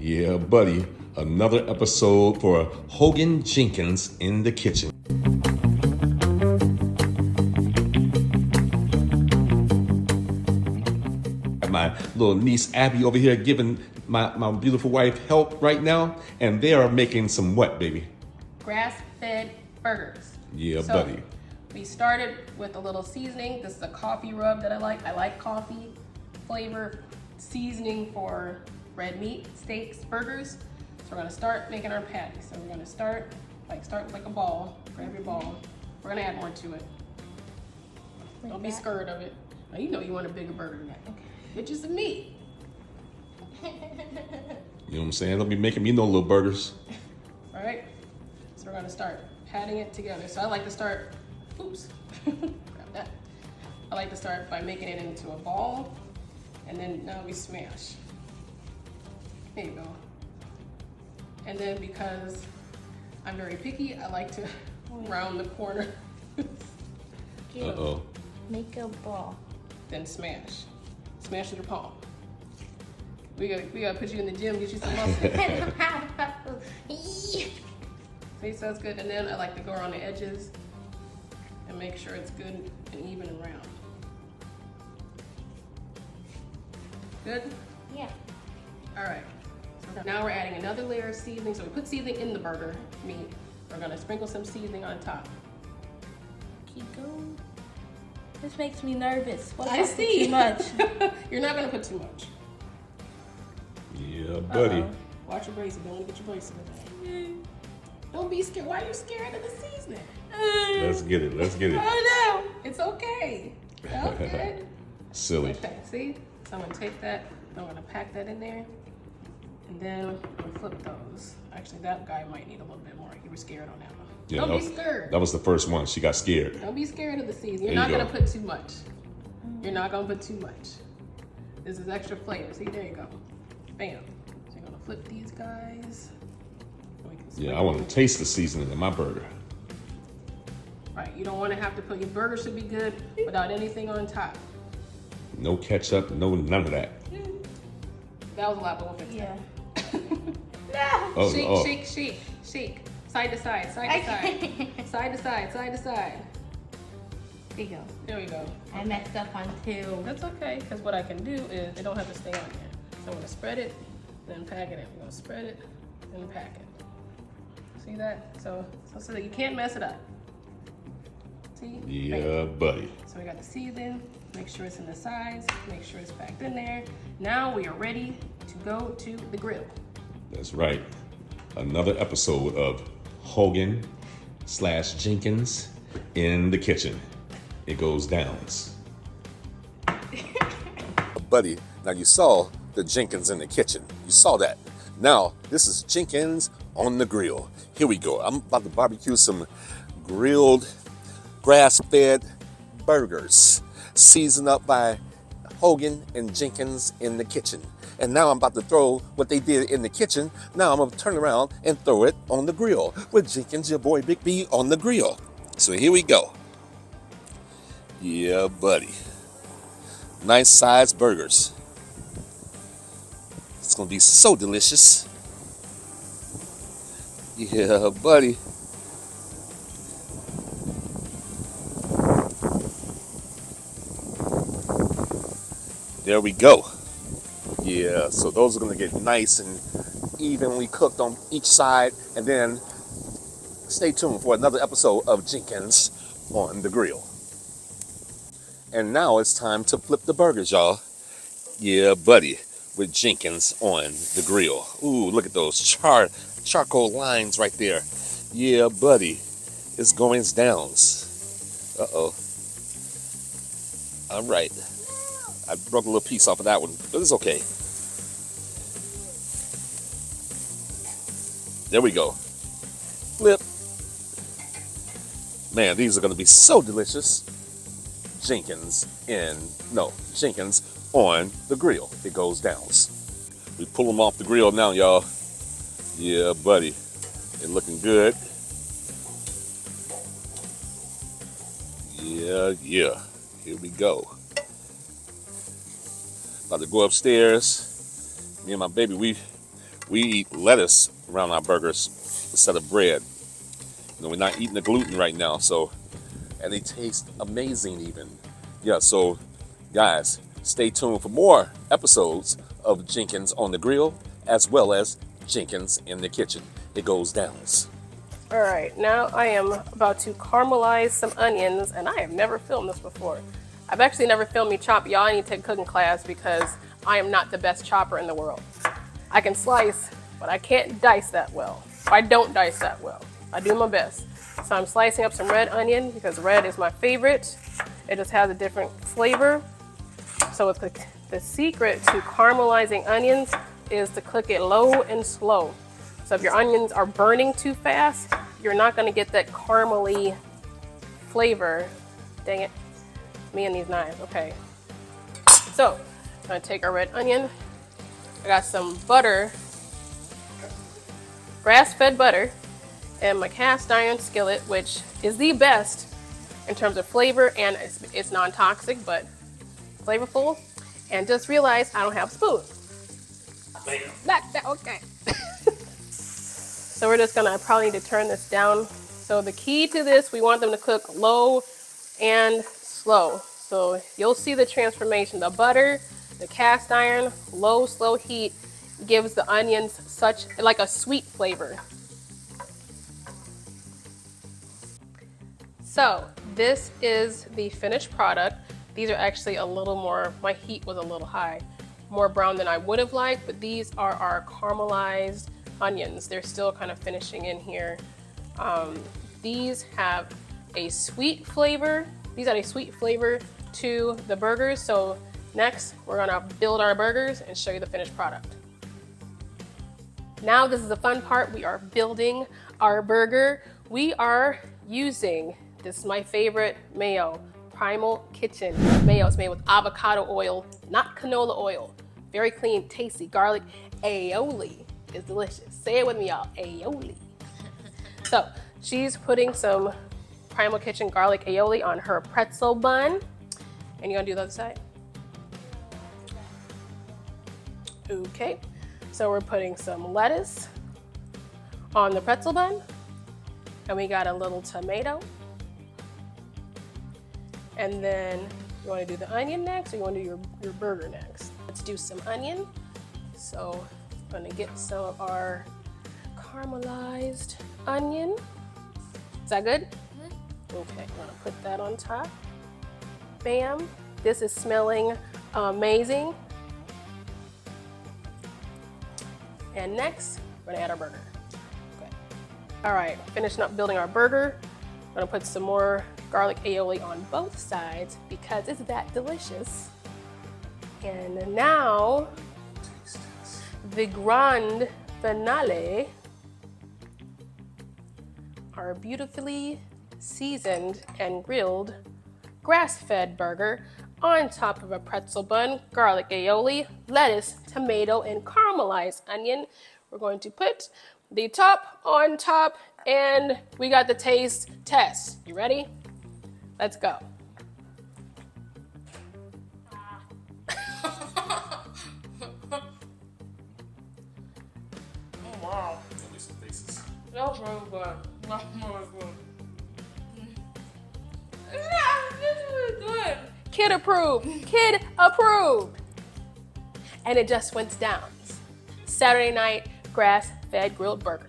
Yeah, buddy. Another episode for Hogan Jenkins in the kitchen. My little niece Abby over here giving my beautiful wife help right now, and they are making some what, baby? Grass-fed burgers. Yeah, buddy. We started with a little seasoning. This is a coffee rub that I like. I like coffee flavor seasoning for red meat, steaks, burgers. So we're gonna start making our patties. So we're gonna start with like a ball. Grab your ball. We're gonna add more to it. Don't be scared of it. Now you know you want a bigger burger than that. Okay. Get you some meat. You know what I'm saying? Don't be making me no little burgers. All right. So we're gonna start patting it together. So I like to start. Oops. Grab that. I like to start by making it into a ball, and then now we smash. There you go. And then because I'm very picky, I like to round the corner. Uh-oh. Make a ball. Then smash. Smash with your palm. We gotta put you in the gym, get you some muscle. See, so that's good. And then I like to go around the edges and make sure it's good and even and round. Good? Yeah. All right. So now we're adding another layer of seasoning. So we put seasoning in the burger meat. We're gonna sprinkle some seasoning on top. Keep going. This makes me nervous. What if I see. Too much. You're not gonna put too much. Yeah, buddy. Uh-oh. Watch your braces. Don't want to get your braces today. Don't be scared. Why are you scared of the seasoning? Let's get it. Let's get it. Oh no, it's okay. That was good. Silly. Okay, see? So I'm gonna take that. I'm gonna pack that in there, and then we'll flip those. Actually, that guy might need a little bit more. You were scared on that one. Yeah, Don't be scared. That was the first one. She got scared. Don't be scared of the seasoning. You're There you not go. gonna put too much. You're not gonna put too much. This is extra flavor. See, there you go. Bam. So you're gonna flip these guys. We can Yeah, I sprinkle want to taste the seasoning in my burger. Right, you don't want to have to put, your burger should be good without anything on top. No ketchup, no none of that. That was a lot, but we'll fix Yeah. that. Oh, Shake, oh. shake, shake, shake. Side to side, side to side. Side to side, side to side. There you go. There we go. I messed up on two. That's okay, because what I can do is, it don't have to stay on there. So I'm gonna spread it, then pack it in. We're gonna spread it, then pack it. See that? So that you can't mess it up. See? Yeah, buddy. So we got the seasoning, make sure it's in the sides, make sure it's packed in there. Now we are ready to go to the grill. That's right. Another episode of Hogan / Jenkins in the kitchen. It goes downs. Buddy, now you saw the Jenkins in the kitchen. You saw that. Now, this is Jenkins on the grill. Here we go. I'm about to barbecue some grilled, grass-fed burgers, seasoned up by Hogan and Jenkins in the kitchen. And now I'm about to throw what they did in the kitchen. Now I'm gonna turn around and throw it on the grill with Jenkins, your boy Big B, on the grill. So here we go. Yeah, buddy. Nice sized burgers. It's gonna be so delicious. Yeah, buddy. There we go. Yeah, so those are gonna get nice and evenly cooked on each side, and then stay tuned for another episode of Jenkins on the grill. And now it's time to flip the burgers, y'all. Yeah, buddy, with Jenkins on the grill. Ooh, look at those charcoal lines right there. Yeah, buddy, it's going downs. Uh-oh. All right. I broke a little piece off of that one, but it's okay. There we go. Flip. Man, these are going to be so delicious. Jenkins on the grill. It goes down. We pull them off the grill now, y'all. Yeah, buddy. They're looking good. Yeah. Here we go. About to go upstairs. Me and my baby, we We eat lettuce around our burgers instead of bread. You know, we're not eating the gluten right now, so, and they taste amazing even. Yeah, so guys, stay tuned for more episodes of Jenkins on the Grill, as well as Jenkins in the Kitchen. It goes down. All right, now I am about to caramelize some onions, and I have never filmed this before. I've actually never filmed me chop. Y'all, I need to take a cooking class because I am not the best chopper in the world. I can slice, but I can't dice that well. I don't dice that well. I do my best. So I'm slicing up some red onion because red is my favorite. It just has a different flavor. So it's the secret to caramelizing onions is to cook it low and slow. So if your onions are burning too fast, you're not gonna get that caramely flavor. Dang it, me and these knives, okay. So, I'm gonna take our red onion. I got some butter, grass-fed butter, and my cast iron skillet, which is the best in terms of flavor, and it's non-toxic, but flavorful. And just realized I don't have a spoon. Okay. So we're just gonna probably need to turn this down. So the key to this, we want them to cook low and slow. So you'll see the transformation. The butter, the cast iron, low, slow heat gives the onions such like a sweet flavor. So this is the finished product. These are actually a little more, my heat was a little high, more brown than I would have liked, but these are our caramelized onions. They're still kind of finishing in here. These have a sweet flavor. These add a sweet flavor to the burgers. So next, we're gonna build our burgers and show you the finished product. Now this is the fun part. We are building our burger. We are using, this is my favorite mayo, Primal Kitchen mayo. It's made with avocado oil, not canola oil. Very clean, tasty, garlic aioli is delicious. Say it with me, y'all, aioli. So she's putting some Primal Kitchen garlic aioli on her pretzel bun. And you're gonna do the other side? Okay, so we're putting some lettuce on the pretzel bun. And we got a little tomato. And then you wanna do the onion next, or you wanna do your burger next? Let's do some onion. So I'm gonna get some of our caramelized onion. Is that good? Mm-hmm. Okay, I'm gonna put that on top. Bam, this is smelling amazing. And next, we're gonna add our burger. Okay. All right, finishing up building our burger. I'm gonna put some more garlic aioli on both sides because it's that delicious. And now, the grand finale, our beautifully seasoned and grilled grass-fed burger on top of a pretzel bun, garlic aioli, lettuce, tomato, and caramelized onion. We're going to put the top on top, and we got the taste test. You ready? Let's go. Oh, wow. That was really good. That's really good. Yeah, this is really good. Kid approved. Kid approved. And it just went down. Saturday night grass-fed grilled burger.